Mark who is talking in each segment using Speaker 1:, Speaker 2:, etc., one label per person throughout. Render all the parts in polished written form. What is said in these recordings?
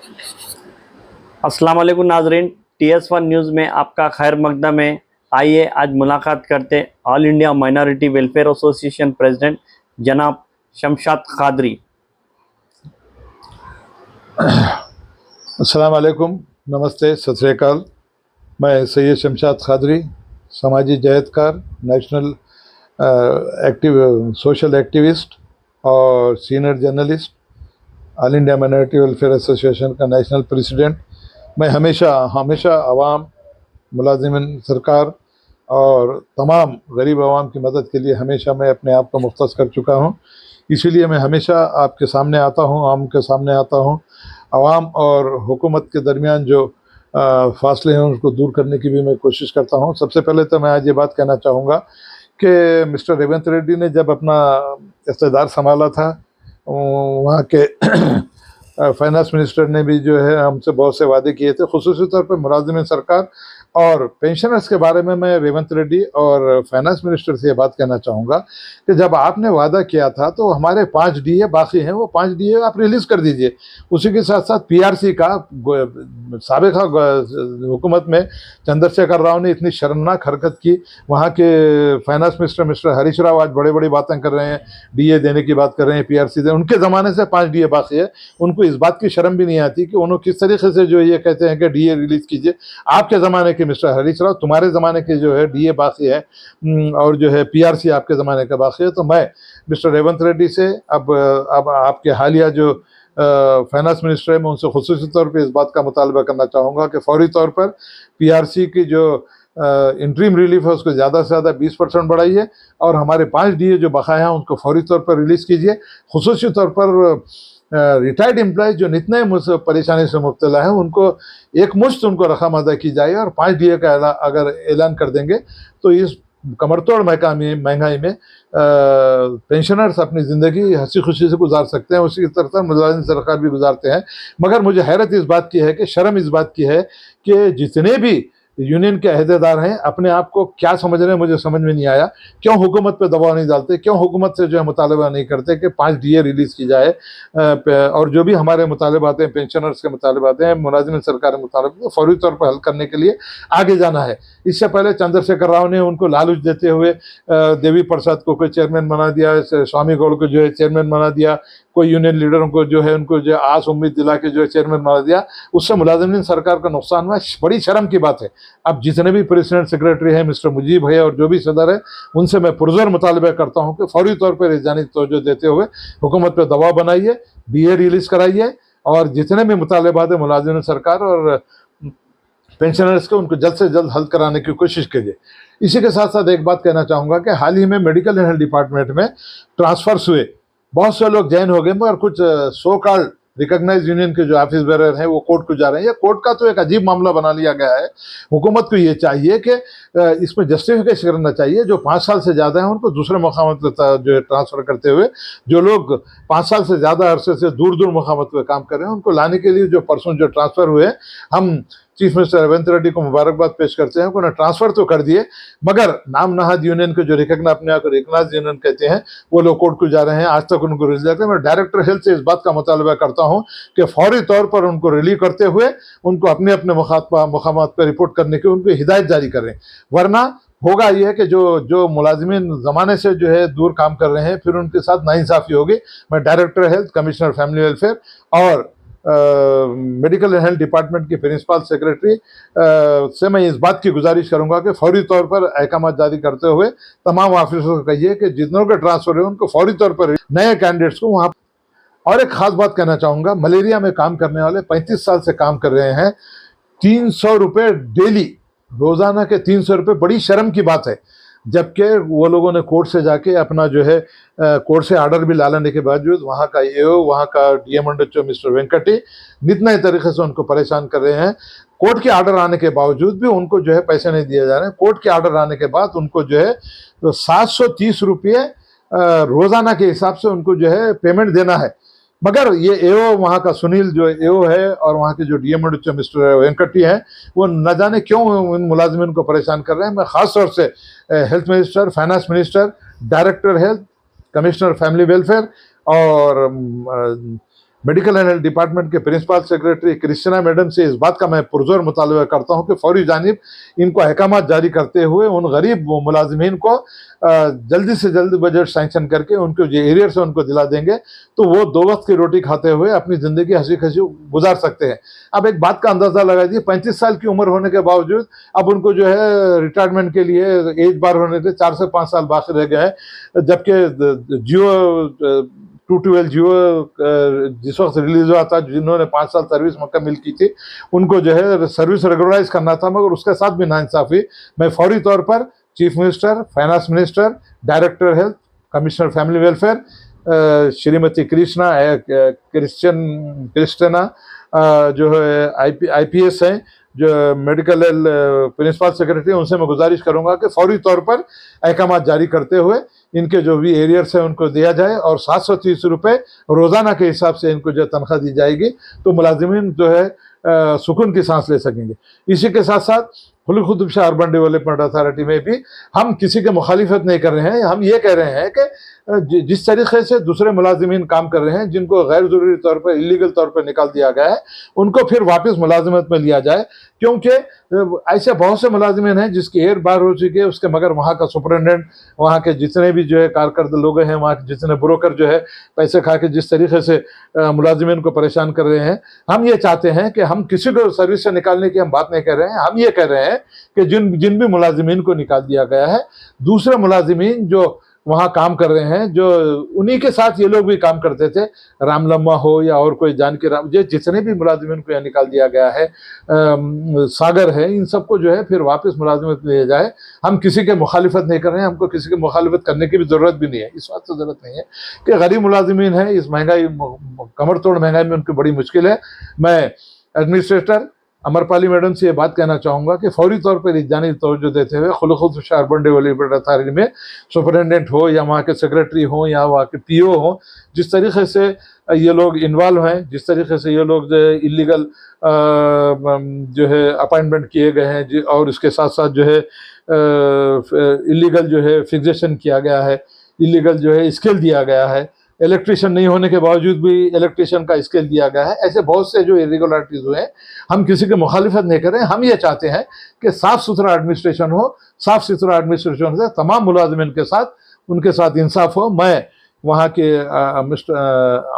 Speaker 1: अस्सलाम वालेकुम नाजरीन, TS1 न्यूज़ में आपका खैर मकदम है। आइए आज मुलाकात करते all India minority welfare association president जनाब शमशाद कादरी।
Speaker 2: अस्सलाम वालेकुम, नमस्ते, सत श्री अकाल। मैं सैयद शमशाद कादरी, समाजी जहदकार, नेशनल सोशल एक्टिविस्ट और senior journalist, all India minority welfare association का नेशनल प्रेसिडेंट। मैं हमेशा हमेशा आवाम, मुलाजिमिन सरकार और तमाम गरीब आवाम की मदद के लिए हमेशा मैं अपने आप को मुख्तस कर चुका हूँ। इसीलिए मैं हमेशा आपके सामने आता हूँ, आवाम के सामने आता हूँ। आवाम और हुकूमत के दरमियान जो फासले हैं उनको दूर करने की भी मैं कोशिश करता हूँ। सबसे पहले तो मैं आज ये बात कहना चाहूँगा कि मिस्टर रेवंत रेड्डी ने जब अपना इक़्तिदार संभाला था, वहाँ के फाइनेंस मिनिस्टर ने भी जो है हमसे बहुत से वादे किए थे, खुसूसी तौर पर मुलाजिमिन सरकार और पेंशनर्स के बारे में। मैं रेवंत रेड्डी और फाइनेंस मिनिस्टर से ये बात कहना चाहूँगा कि जब आपने वादा किया था तो हमारे 5 DA बाकी हैं, वो 5 DA आप रिलीज़ कर दीजिए। उसी के साथ साथ PRC का साबिक़ा हुकूमत में चंद्रशेखर राव ने इतनी शर्मनाक हरकत की। वहाँ के finance minister mister Harish Rao आज बड़े बड़ी बातें कर रहे हैं, DA देने की बात कर रहे हैं, PRC देने। उनके ज़माने से 5 DA बाकी है। उनको इस बात की शर्म भी नहीं आती कि उन्होंने किस तरीके से जो ये कहते हैं कि DA रिलीज़ कीजिए। आपके ज़माने के मिस्टर हरीश राव, तुम्हारे ज़माने के जो है DA बाकी है और जो है PRC आपके ज़माने का बाकी है। तो मैं मिस्टर रेवंत रेड्डी से अब आपके हालिया जो फाइनेंस मिनिस्टर है, मैं उनसे खुसूसी तौर पे इस बात का मुतालबा करना चाहूँगा कि फौरी तौर पर PRC की जो इंटरिम रिलीफ है उसको ज़्यादा से ज़्यादा 20% बढ़ाइए और हमारे 5 DA जो बकाया हैं उनको फौरी तौर पर रिलीज़ कीजिए। खुसूसी तौर पर रिटायर्ड एम्प्लॉयज़ जो नितने परेशानी से मुब्तला हैं उनको एक मुश्त उनको रकम अदा की जाए और 5 DA का अगर ऐलान कर देंगे तो इस कमरतोड़ महंगाई में पेंशनर्स अपनी ज़िंदगी हंसी खुशी से गुजार सकते हैं। उसी तरह मुलाजिम सरकार भी गुजारते हैं। मगर मुझे हैरत इस बात की है कि शर्म इस बात की है कि जितने भी यूनियन के अहदेदार हैं अपने आप को क्या समझ रहे हैं, मुझे समझ में नहीं आया। क्यों हुकूमत पे दबाव नहीं डालते, क्यों हुकूमत से जो है मुतालबा नहीं करते कि 5 DA रिलीज़ की जाए और जो भी हमारे मुतालबात हैं, पेंशनर्स के मुतालबात हैं, मुलाजिम सरकार के मुतालबात फौरी तौर पर हल करने के लिए आगे जाना है। इससे पहले चंद्रशेखर राव ने उनको लालच देते हुए देवी प्रसाद को कोई चेयरमैन बना दिया, स्वामी गौड़ को जो है चेयरमैन बना दिया, कोई यूनियन लीडरों को जो है उनको जो आस उम्मीद दिला के जो है चेयरमैन बना दिया। उससे मुलाजिमिन सरकार का नुकसान हुआ। बड़ी शर्म की बात है। अब जितने भी प्रेसिडेंट सेक्रेटरी हैं, मिस्टर मुजीब है और जो भी सदर है, उनसे मैं पुरजोर मुतालबा करता हूँ कि फौरी तौर पर जानी तवज्जो देते हुए हुकूमत पर दबाव बनाइए, DA रिलीज़ कराइए और जितने भी मुतालबात है मुलाजिमिन सरकार और पेंशनर्स के उनको जल्द से जल्द हल कराने की कोशिश कीजिए। इसी के साथ साथ एक बात कहना चाहूँगा कि हाल ही में मेडिकल एंड हेल्थ डिपार्टमेंट में ट्रांसफ़र्स हुए। बहुत से लोग जॉइन हो गए मगर कुछ सो कॉल्ड रिकॉग्नाइज यूनियन के जो ऑफिस बेरर हैं वो कोर्ट को जा रहे हैं। ये कोर्ट का तो एक अजीब मामला बना लिया गया है। हुकूमत को ये चाहिए कि इसमें जस्टिफिकेशन करना चाहिए। जो 5 साल से ज़्यादा हैं उनको दूसरे मकामत पर जो है ट्रांसफ़र करते हुए, जो लोग 5 साल से ज़्यादा अरसे से दूर दूर मकामत पर काम कर रहे हैं उनको लाने के लिए जो परसों जो ट्रांसफ़र हुए, हम चीफ मिनिस्टर रेवंत रेड्डी को मुबारकबाद पेश करते हैं। उन्होंने ट्रांसफ़र तो कर दिए मगर नाम नहाद यूनियन के जो अपने आप को रिकग्नाइज यूनियन कहते हैं वो लोग कोर्ट को जा रहे हैं। आज तक उनको रिलीज करते हैं। मैं डायरेक्टर हेल्थ से इस बात का मुतालबा करता हूँ कि फौरी तौर पर उनको रिलीव करते हुए उनको अपने अपने मकामात पर रिपोर्ट करने की उनको हिदायत जारी करें। वरना होगा ये कि जो मुलाजिमिन ज़माने से जो है दूर काम कर रहे हैं फिर उनके साथ नाइंसाफ़ी होगी। मैं director health, commissioner family welfare और मेडिकल एंड हेल्थ डिपार्टमेंट की प्रिंसिपल सेक्रेटरी से मैं इस बात की गुजारिश करूंगा कि फौरी तौर पर अहकाम जारी करते हुए तमाम ऑफिसरों को कहिए कि जितनों के ट्रांसफ़र है उनको फौरी तौर पर नए कैंडिडेट्स को वहाँ। और एक ख़ास बात कहना चाहूँगा, मलेरिया में काम करने वाले 35 साल से काम कर रहे हैं, 300 रुपये डेली, रोज़ाना के 300 रुपये, बड़ी शर्म की बात है। जबकि वो लोगों ने कोर्ट से जाके अपना जो है कोर्ट से आर्डर भी ला लेने के बावजूद वहाँ का AO, वहाँ का DMHO मिस्टर वेंकटी नित तरीके से उनको परेशान कर रहे हैं। कोर्ट के आर्डर आने के बावजूद भी उनको जो है पैसे नहीं दिए जा रहे हैं। कोर्ट के आर्डर आने के बाद उनको जो है 730 रुपये रोज़ाना के हिसाब से उनको जो है पेमेंट देना है। मगर ये AO वहाँ का सुनील जो AO है और वहाँ के जो DMHO मिस्टर वेंकटी हैं वो न जाने क्यों इन मुलाजिमिन को परेशान कर रहे हैं। मैं ख़ास तौर से health minister, finance minister, director health, commissioner family welfare और मेडिकल एंड हेल्थ डिपार्टमेंट के प्रिंसिपल सेक्रेटरी क्रिस्टिना मैडम से इस बात का मैं पुरजोर मुतालबा करता हूं कि फौरी जानिब इनको अहकामात जारी करते हुए उन गरीब मुलाजिमीन को जल्दी से जल्दी बजट सैंक्शन करके उनको जो एरियर से उनको दिला देंगे तो वो 2 वक्त की रोटी खाते हुए अपनी ज़िंदगी हंसी खुशी गुजार सकते हैं। अब एक बात का अंदाज़ा लगाइए, 35 साल की उम्र होने के बावजूद अब उनको जो है रिटायरमेंट के लिए एज बार होने के 4 से 5 साल बाकी रह गए हैं, जबकि जियो 212 जियो जिस वक्त रिलीज हुआ था, जिन्होंने 5 साल सर्विस मुकम्मल की थी, उनको जो है सर्विस रेगुलराइज करना था, मगर उसके साथ भी नाइंसाफ़ी। मैं फौरी तौर पर chief minister, finance minister, director health, commissioner family welfare Shrimati Christina जो है IPS हैं, जो मेडिकल प्रिंसिपल सेक्रेटरी, उनसे मैं गुजारिश करूंगा कि फौरी तौर पर अहकामात जारी करते हुए इनके जो भी एरियर्स हैं उनको दिया जाए और 730 रुपये रोज़ाना के हिसाब से इनको जो तनख्वाह दी जाएगी तो मुलाजिमीन जो है सुकून की सांस ले सकेंगे। इसी के साथ साथ खुली खुद अर्बन डेवलपमेंट अथॉरिटी में भी हम किसी के मुखालिफत नहीं कर रहे हैं। हम ये कह रहे हैं कि जिस तरीके से दूसरे मुलाजिमीन काम कर रहे हैं, जिनको गैर ज़रूरी तौर पर इलीगल तौर पर निकाल दिया गया है, उनको फिर वापस मुलाजिमत में लिया जाए, क्योंकि ऐसे बहुत से मुलाजिमीन हैं जिसकी एयर बार हो चुकी है उसके, मगर वहाँ का सुपरिटेंडेंट, वहाँ के जितने भी जो है कारकर्द लोग हैं, वहाँ के जितने ब्रोकर जो है पैसे खा के जिस तरीके से मुलाजिमीन को परेशान कर रहे हैं, हम ये चाहते हैं कि हम किसी को सर्विस से निकालने की हम बात नहीं कर रहे हैं। हम ये कह रहे हैं कि जिन भी मुलाजिमीन को निकाल दिया गया है, दूसरे मुलाजिमीन जो वहाँ काम कर रहे हैं, जो उन्हीं के साथ ये लोग भी काम करते थे, राम लम्मा हो या और कोई जानकी राम, ये जितने भी मुलाजिमीन को यहाँ निकाल दिया गया है, सागर है, इन सबको जो है फिर वापस मुलाजिमत में लिया जाए। हम किसी के मुखालिफत नहीं कर रहे हैं, हमको किसी के मुखालिफत करने की भी ज़रूरत भी नहीं है। इस बात से ज़रूरत नहीं है कि गरीब मुलाजिमीन है, इस महंगाई, कमर तोड़ महंगाई में उनकी बड़ी मुश्किल है। मैं एडमिनिस्ट्रेटर अमरपाली मैडम से ये बात कहना चाहूँगा कि फौरी तौर पर जानी तवज्जो देते हुए खुद अर्बन डेवलपमेंट अथॉरिटी में सुपरिटेंडेंट हो या वहाँ के सेक्रेटरी हो या वहाँ के PO हो, जिस तरीके से ये लोग इन्वॉल्व हैं, जिस तरीके से ये लोग जो है इलीगल जो है अपॉइंटमेंट किए गए हैं, और इसके साथ साथ जो है इलीगल जो है फिक्सेशन किया गया है, इलीगल जो है स्केल दिया गया है, इलेक्ट्रिशियन नहीं होने के बावजूद भी इलेक्ट्रिशियन का स्केल दिया गया है, ऐसे बहुत से जो इरेगुलरिटीज़ हुए हैं। हम किसी की मुखालिफत नहीं कर रहे हैं। हम ये चाहते हैं कि साफ़ सुथरा एडमिनिस्ट्रेशन हो, साफ़ सुथरा एडमिनिस्ट्रेशन से तमाम मुलाजिमीन के साथ उनके साथ इंसाफ हो। मैं वहाँ के मिस्टर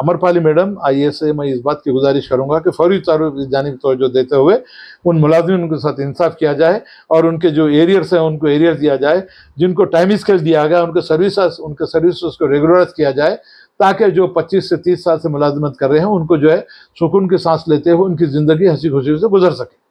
Speaker 2: अमरपाली मैडम IAS से मैं इस बात की गुजारिश करूँगा कि फौरी जानिब तवज्जो देते हुए उन मुलाजिमीन के साथ इंसाफ किया जाए और उनके जो एरियर्स हैं उनको एरियर दिया जाए, जिनको टाइम स्केल दिया गया उनके सर्विसेज को रेगुलराइज किया जाए, ताकि जो 25 से 30 साल से मुलाजिमत कर रहे हैं उनको जो है सुकून की सांस लेते हुए उनकी ज़िंदगी हंसी खुशी से गुजर सके।